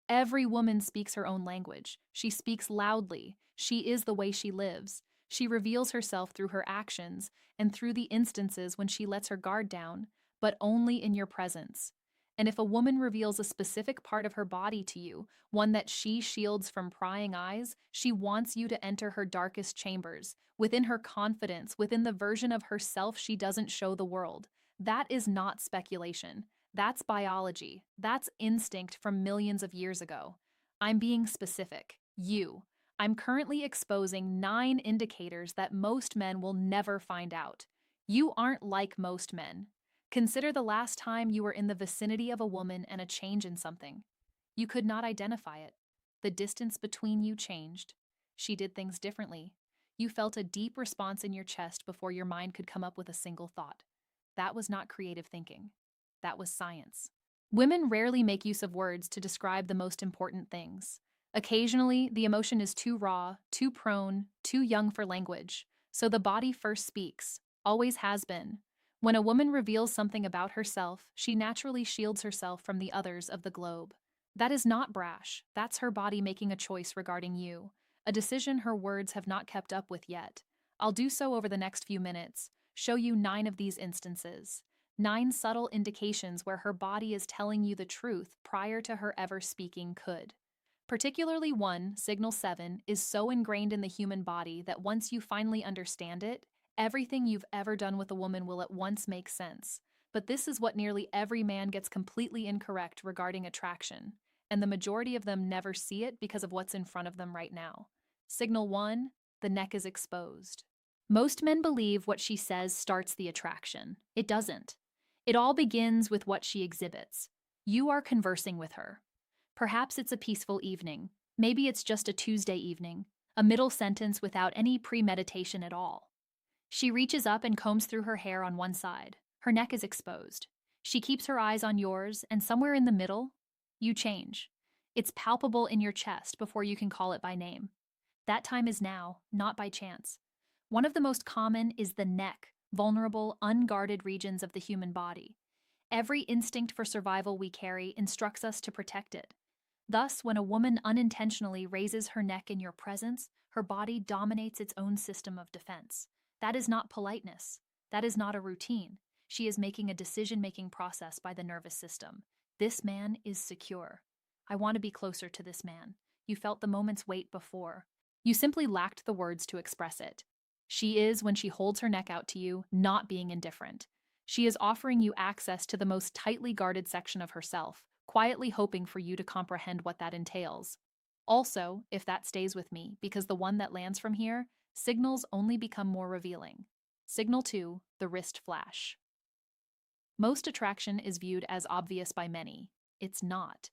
Every woman speaks her own language. She speaks loudly. She is the way she lives. She reveals herself through her actions and through the instances when she lets her guard down, but only in your presence. And if a woman reveals a specific part of her body to you, one that she shields from prying eyes, she wants you to enter her darkest chambers, within her confidence, within the version of herself she doesn't show the world. That is not speculation. That's biology. That's instinct from millions of years ago. I'm being specific. You. I'm currently exposing 9 indicators that most men will never find out. You aren't like most men. Consider the last time you were in the vicinity of a woman and a change in something. You could not identify it. The distance between you changed. She did things differently. You felt a deep response in your chest before your mind could come up with a single thought. That was not creative thinking. That was science. Women rarely make use of words to describe the most important things. Occasionally, the emotion is too raw, too prone, too young for language, so the body first speaks, always has been. When a woman reveals something about herself, she naturally shields herself from the others of the globe. That is not brash, that's her body making a choice regarding you, a decision her words have not kept up with yet. I'll do so over the next few minutes, show you 9 of these instances. 9 subtle indications where her body is telling you the truth prior to her ever speaking could. Particularly one, signal 7, is so ingrained in the human body that once you finally understand it, everything you've ever done with a woman will at once make sense. But this is what nearly every man gets completely incorrect regarding attraction, and the majority of them never see it because of what's in front of them right now. Signal 1, the neck is exposed. Most men believe what she says starts the attraction. It doesn't. It all begins with what she exhibits. You are conversing with her. Perhaps it's a peaceful evening. Maybe it's just a Tuesday evening, a middle sentence without any premeditation at all. She reaches up and combs through her hair on one side. Her neck is exposed. She keeps her eyes on yours, and somewhere in the middle, you change. It's palpable in your chest before you can call it by name. That time is now, not by chance. One of the most common is the neck, vulnerable, unguarded regions of the human body. Every instinct for survival we carry instructs us to protect it. Thus, when a woman unintentionally raises her neck in your presence, her body dominates its own system of defense. That is not politeness. That is not a routine. She is making a decision-making process by the nervous system. This man is secure. I want to be closer to this man. You felt the moment's weight before. You simply lacked the words to express it. She is, when she holds her neck out to you, not being indifferent. She is offering you access to the most tightly guarded section of herself, quietly hoping for you to comprehend what that entails. Also, if that stays with me, because the one that lands from here, signals only become more revealing. Signal 2, the wrist flash. Most attraction is viewed as obvious by many. It's not.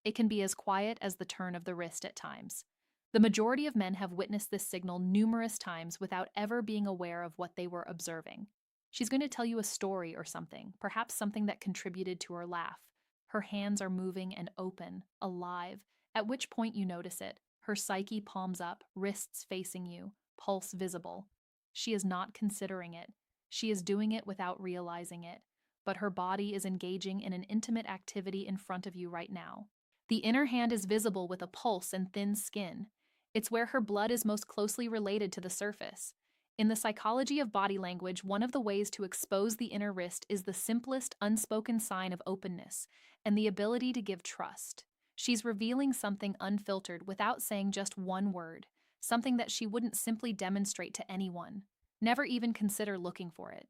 It can be as quiet as the turn of the wrist at times. The majority of men have witnessed this signal numerous times without ever being aware of what they were observing. She's going to tell you a story or something, perhaps something that contributed to her laugh. Her hands are moving and open, alive, at which point you notice it. Her psyche palms up, wrists facing you, pulse visible. She is not considering it. She is doing it without realizing it, but her body is engaging in an intimate activity in front of you right now. The inner hand is visible with a pulse and thin skin. It's where her blood is most closely related to the surface. In the psychology of body language, one of the ways to expose the inner wrist is the simplest unspoken sign of openness and the ability to give trust. She's revealing something unfiltered without saying just one word, something that she wouldn't simply demonstrate to anyone. Never even consider looking for it.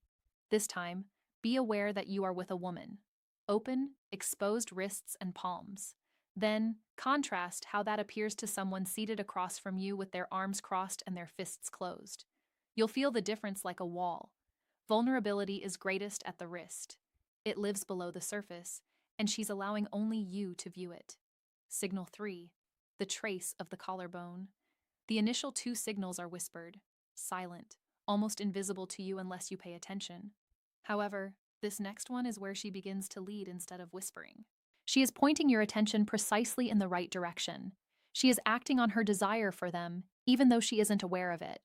This time, be aware that you are with a woman. Open, exposed wrists and palms. Then, contrast how that appears to someone seated across from you with their arms crossed and their fists closed. You'll feel the difference like a wall. Vulnerability is greatest at the wrist. It lives below the surface, and she's allowing only you to view it. Signal 3, the trace of the collarbone. The initial 2 signals are whispered, silent, almost invisible to you unless you pay attention. However, this next one is where she begins to lead instead of whispering. She is pointing your attention precisely in the right direction. She is acting on her desire for them, even though she isn't aware of it.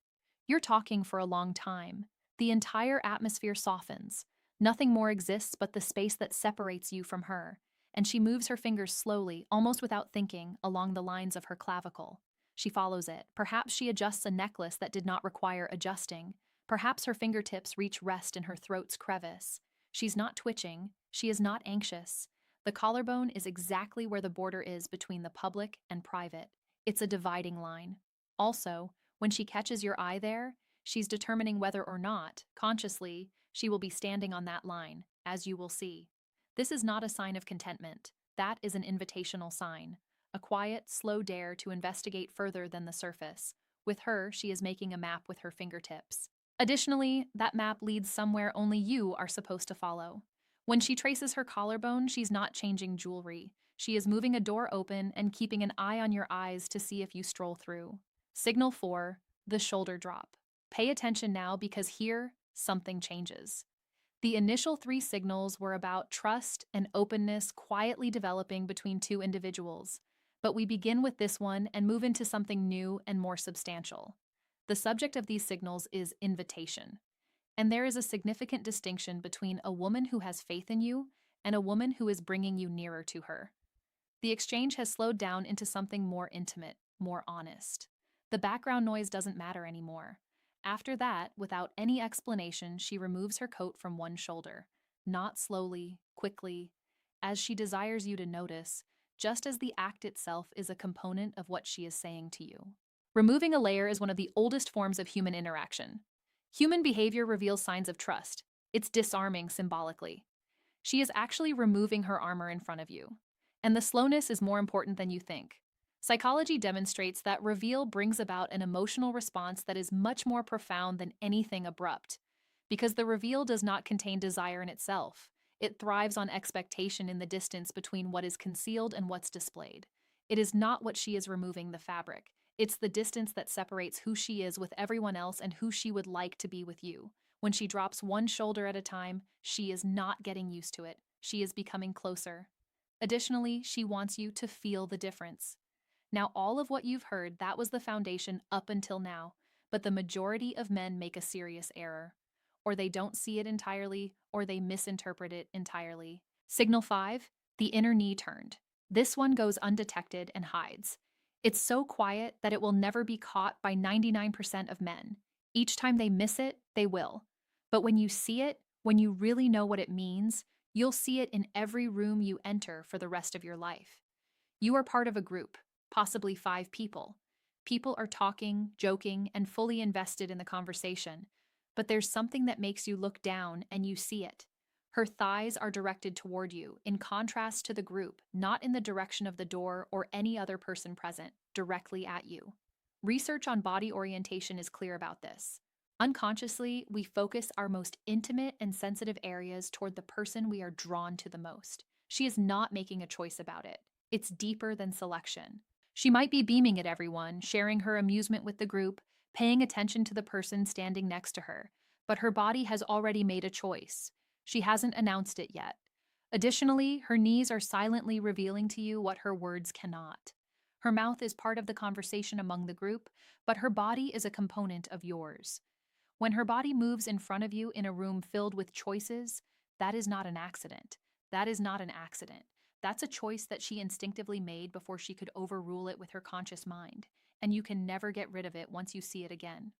You're talking for a long time. The entire atmosphere softens. Nothing more exists but the space that separates you from her. and she moves her fingers slowly, almost without thinking, along the lines of her clavicle. She follows it. Perhaps she adjusts a necklace that did not require adjusting. Perhaps her fingertips reach rest in her throat's crevice. She's not twitching. She is not anxious. The collarbone is exactly where the border is between the public and private. It's a dividing line. Also, when she catches your eye there, she's determining whether or not, consciously, she will be standing on that line, as you will see. This is not a sign of contentment. That is an invitational sign, a quiet, slow dare to investigate further than the surface. With her, she is making a map with her fingertips. Additionally, that map leads somewhere only you are supposed to follow. When she traces her collarbone, she's not changing jewelry. She is moving a door open and keeping an eye on your eyes to see if you stroll through. Signal 4, the shoulder drop. Pay attention now because here, something changes. The initial 3 signals were about trust and openness quietly developing between two individuals. But we begin with this one and move into something new and more substantial. The subject of these signals is invitation. And there is a significant distinction between a woman who has faith in you and a woman who is bringing you nearer to her. The exchange has slowed down into something more intimate, more honest. The background noise doesn't matter anymore. After that, without any explanation, she removes her coat from one shoulder, not slowly, quickly, as she desires you to notice, just as the act itself is a component of what she is saying to you. Removing a layer is one of the oldest forms of human interaction. Human behavior reveals signs of trust. It's disarming symbolically. She is actually removing her armor in front of you. And the slowness is more important than you think. Psychology demonstrates that reveal brings about an emotional response that is much more profound than anything abrupt, because the reveal does not contain desire in itself. It thrives on expectation in the distance between what is concealed and what's displayed. It is not what she is removing, the fabric. It's the distance that separates who she is with everyone else and who she would like to be with you. When she drops one shoulder at a time, she is not getting used to it. She is becoming closer. Additionally, she wants you to feel the difference. Now, all of what you've heard, that was the foundation up until now, but the majority of men make a serious error. Or they don't see it entirely, or they misinterpret it entirely. Signal 5, the inner knee turned. This one goes undetected and hides. It's so quiet that it will never be caught by 99% of men. Each time they miss it, they will. But when you see it, when you really know what it means, you'll see it in every room you enter for the rest of your life. You are part of a group, possibly 5 people. People are talking, joking, and fully invested in the conversation. But there's something that makes you look down and you see it. Her thighs are directed toward you, in contrast to the group, not in the direction of the door or any other person present, directly at you. Research on body orientation is clear about this. Unconsciously, we focus our most intimate and sensitive areas toward the person we are drawn to the most. She is not making a choice about it. It's deeper than selection. She might be beaming at everyone, sharing her amusement with the group, paying attention to the person standing next to her, but her body has already made a choice. She hasn't announced it yet. Additionally, her knees are silently revealing to you what her words cannot. Her mouth is part of the conversation among the group, but her body is a component of yours. When her body moves in front of you in a room filled with choices, that is not an accident. That is not an accident. That's a choice that she instinctively made before she could overrule it with her conscious mind, and you can never get rid of it once you see it again.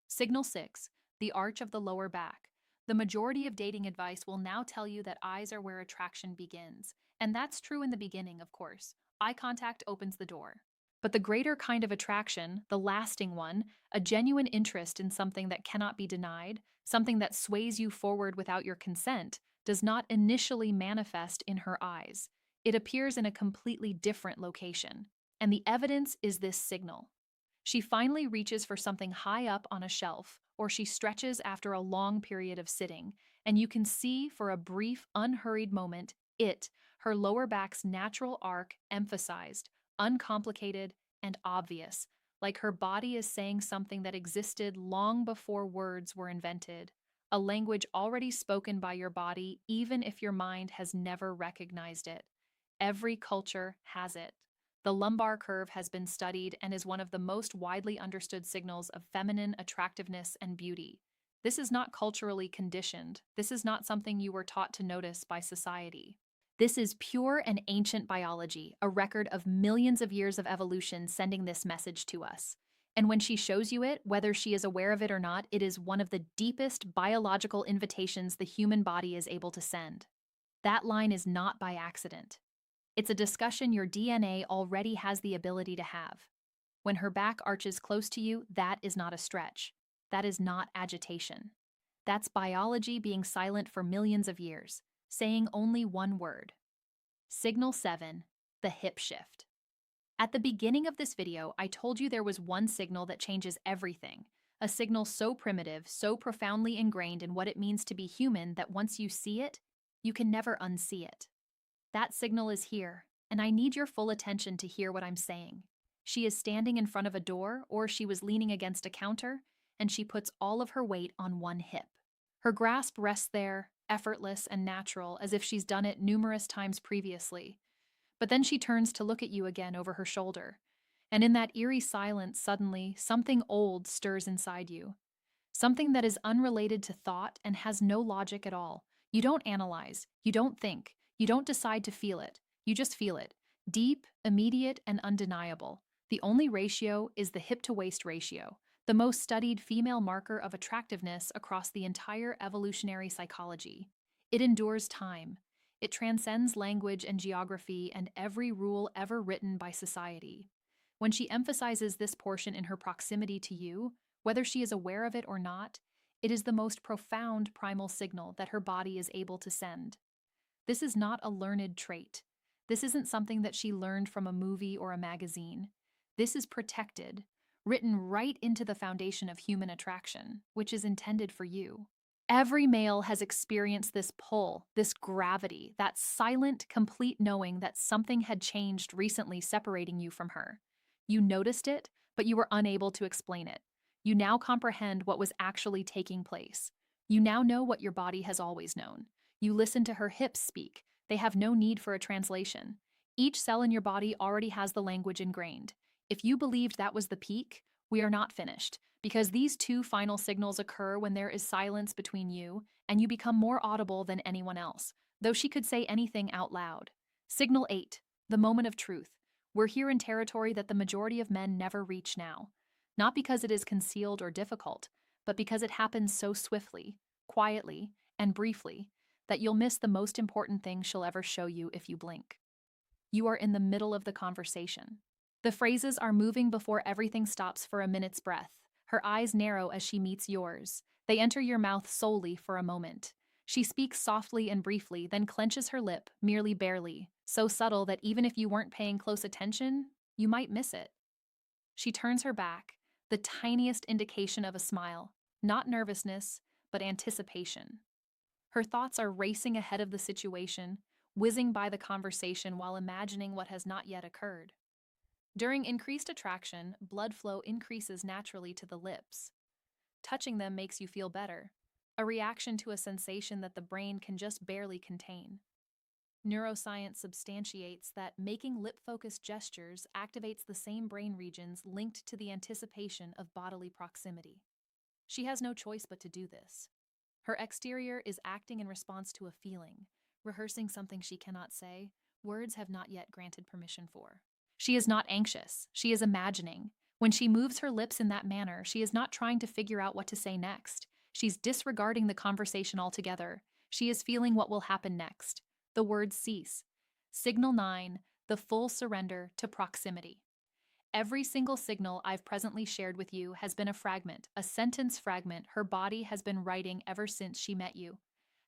Signal 6, the arch of the lower back. The majority of dating advice will now tell you that eyes are where attraction begins, and that's true in the beginning, of course. Eye contact opens the door. But the greater kind of attraction, the lasting one, a genuine interest in something that cannot be denied, something that sways you forward without your consent, does not initially manifest in her eyes. It appears in a completely different location. And the evidence is this signal. She finally reaches for something high up on a shelf, or she stretches after a long period of sitting, and you can see for a brief, unhurried moment, her lower back's natural arc, emphasized, uncomplicated, and obvious, like her body is saying something that existed long before words were invented, a language already spoken by your body, even if your mind has never recognized it. Every culture has it. The lumbar curve has been studied and is one of the most widely understood signals of feminine attractiveness and beauty. This is not culturally conditioned. This is not something you were taught to notice by society. This is pure and ancient biology, a record of millions of years of evolution sending this message to us. And when she shows you it, whether she is aware of it or not, it is one of the deepest biological invitations the human body is able to send. That line is not by accident. It's a discussion your DNA already has the ability to have. When her back arches close to you, that is not a stretch. That is not agitation. That's biology being silent for millions of years, saying only one word. Signal 7, the hip shift. At the beginning of this video, I told you there was one signal that changes everything. A signal so primitive, so profoundly ingrained in what it means to be human that once you see it, you can never unsee it. That signal is here, and I need your full attention to hear what I'm saying. She is standing in front of a door, or she was leaning against a counter, and she puts all of her weight on one hip. Her grasp rests there, effortless and natural, as if she's done it numerous times previously. But then she turns to look at you again over her shoulder. And in that eerie silence, suddenly, something old stirs inside you. Something that is unrelated to thought and has no logic at all. You don't analyze, you don't think, you don't decide to feel it. You just feel it. Deep, immediate, and undeniable. The only ratio is the hip-to-waist ratio, the most studied female marker of attractiveness across the entire evolutionary psychology. It endures time. It transcends language and geography and every rule ever written by society. When she emphasizes this portion in her proximity to you, whether she is aware of it or not, it is the most profound primal signal that her body is able to send. This is not a learned trait. This isn't something that she learned from a movie or a magazine. This is protected, written right into the foundation of human attraction, which is intended for you. Every male has experienced this pull, this gravity, that silent, complete knowing that something had changed recently separating you from her. You noticed it, but you were unable to explain it. You now comprehend what was actually taking place. You now know what your body has always known. You listen to her hips speak. They have no need for a translation. Each cell in your body already has the language ingrained. If you believed that was the peak, we are not finished, because these two final signals occur when there is silence between you, and you become more audible than anyone else, though she could say anything out loud. Signal 8, the moment of truth. We're here in territory that the majority of men never reach now. Not because it is concealed or difficult, but because it happens so swiftly, quietly, and briefly, that you'll miss the most important thing she'll ever show you if you blink. You are in the middle of the conversation. The phrases are moving before everything stops for a minute's breath. Her eyes narrow as she meets yours. They enter your mouth solely for a moment. She speaks softly and briefly, then clenches her lip, merely barely, so subtle that even if you weren't paying close attention, you might miss it. She turns her back, the tiniest indication of a smile, not nervousness, but anticipation. Her thoughts are racing ahead of the situation, whizzing by the conversation while imagining what has not yet occurred. During increased attraction, blood flow increases naturally to the lips. Touching them makes you feel better, a reaction to a sensation that the brain can just barely contain. Neuroscience substantiates that making lip-focused gestures activates the same brain regions linked to the anticipation of bodily proximity. She has no choice but to do this. Her exterior is acting in response to a feeling, rehearsing something she cannot say, words have not yet granted permission for. She is not anxious, she is imagining. When she moves her lips in that manner, she is not trying to figure out what to say next. She's disregarding the conversation altogether. She is feeling what will happen next. The words cease. Signal 9, the full surrender to proximity. Every single signal I've presently shared with you has been a fragment, a sentence fragment her body has been writing ever since she met you.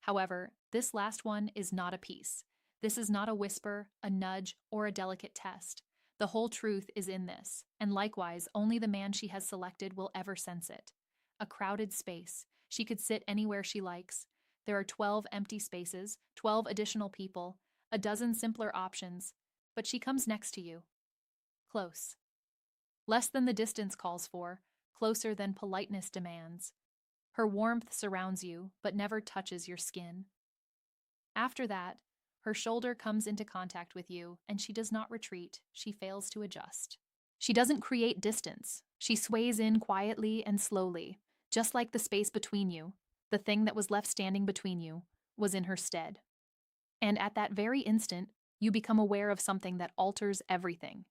However, this last one is not a piece. This is not a whisper, a nudge, or a delicate test. The whole truth is in this, and likewise, only the man she has selected will ever sense it. A crowded space. She could sit anywhere she likes. There are 12 empty spaces, 12 additional people, a dozen simpler options, but she comes next to you. Close. Less than the distance calls for, closer than politeness demands. Her warmth surrounds you, but never touches your skin. After that, her shoulder comes into contact with you, and she does not retreat, she fails to adjust. She doesn't create distance. She sways in quietly and slowly, just like the space between you, the thing that was left standing between you, was in her stead. And at that very instant, you become aware of something that alters everything.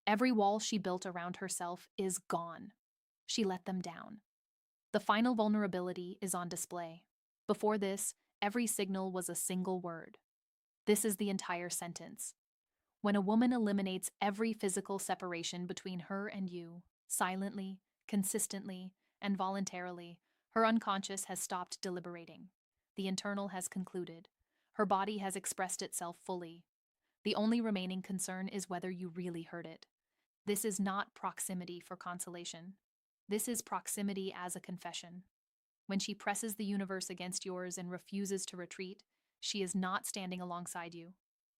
Every wall she built around herself is gone. She let them down. The final vulnerability is on display. Before this, every signal was a single word. This is the entire sentence. When a woman eliminates every physical separation between her and you, silently, consistently, and voluntarily, her unconscious has stopped deliberating. The internal has concluded. Her body has expressed itself fully. The only remaining concern is whether you really heard it. This is not proximity for consolation. This is proximity as a confession. When she presses the universe against yours and refuses to retreat, she is not standing alongside you.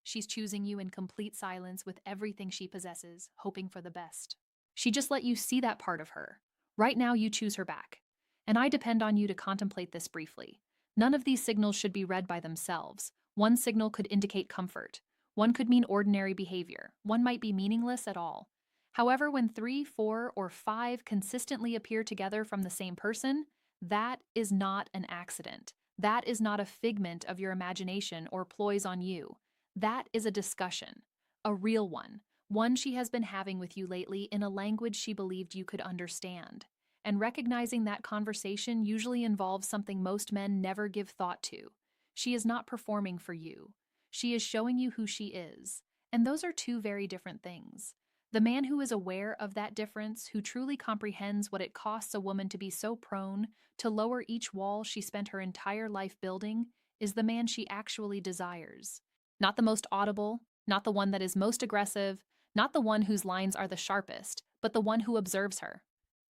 She's choosing you in complete silence with everything she possesses, hoping for the best. She just let you see that part of her. Right now, you choose her back. And I depend on you to contemplate this briefly. None of these signals should be read by themselves. One signal could indicate comfort. One could mean ordinary behavior. One might be meaningless at all. However, when 3, 4, or 5 consistently appear together from the same person, that is not an accident. That is not a figment of your imagination or ploys on you. That is a discussion, a real one she has been having with you lately in a language she believed you could understand. And recognizing that conversation usually involves something most men never give thought to. She is not performing for you. She is showing you who she is. And those are two very different things. The man who is aware of that difference, who truly comprehends what it costs a woman to be so prone to lower each wall she spent her entire life building, is the man she actually desires. Not the most audible, not the one that is most aggressive, not the one whose lines are the sharpest, but the one who observes her.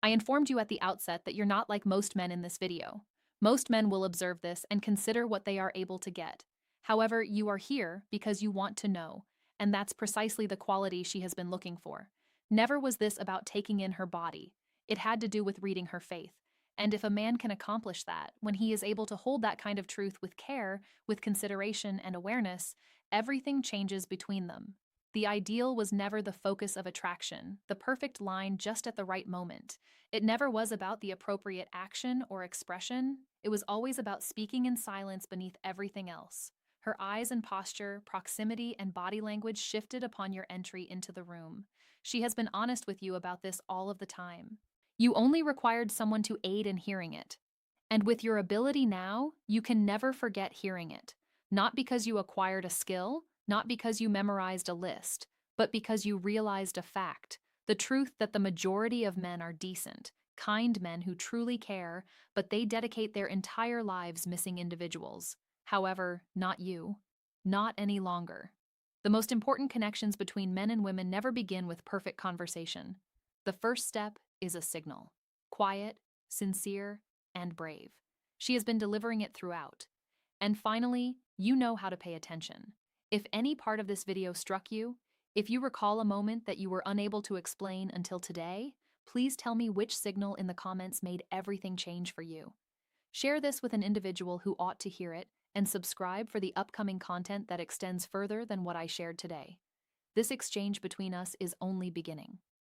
I informed you at the outset that you're not like most men in this video. Most men will observe this and consider what they are able to get. However, you are here because you want to know, and that's precisely the quality she has been looking for. Never was this about taking in her body. It had to do with reading her faith. And if a man can accomplish that, when he is able to hold that kind of truth with care, with consideration and awareness, everything changes between them. The ideal was never the focus of attraction, the perfect line just at the right moment. It never was about the appropriate action or expression. It was always about speaking in silence beneath everything else. Her eyes and posture, proximity, and body language shifted upon your entry into the room. She has been honest with you about this all of the time. You only required someone to aid in hearing it. And with your ability now, you can never forget hearing it. Not because you acquired a skill, not because you memorized a list, but because you realized a fact, the truth that the majority of men are decent, kind men who truly care, but they dedicate their entire lives missing individuals. However, not you. Not any longer. The most important connections between men and women never begin with perfect conversation. The first step is a signal. Quiet, sincere, and brave. She has been delivering it throughout. And finally, you know how to pay attention. If any part of this video struck you, if you recall a moment that you were unable to explain until today, please tell me which signal in the comments made everything change for you. Share this with an individual who ought to hear it, and subscribe for the upcoming content that extends further than what I shared today. This exchange between us is only beginning.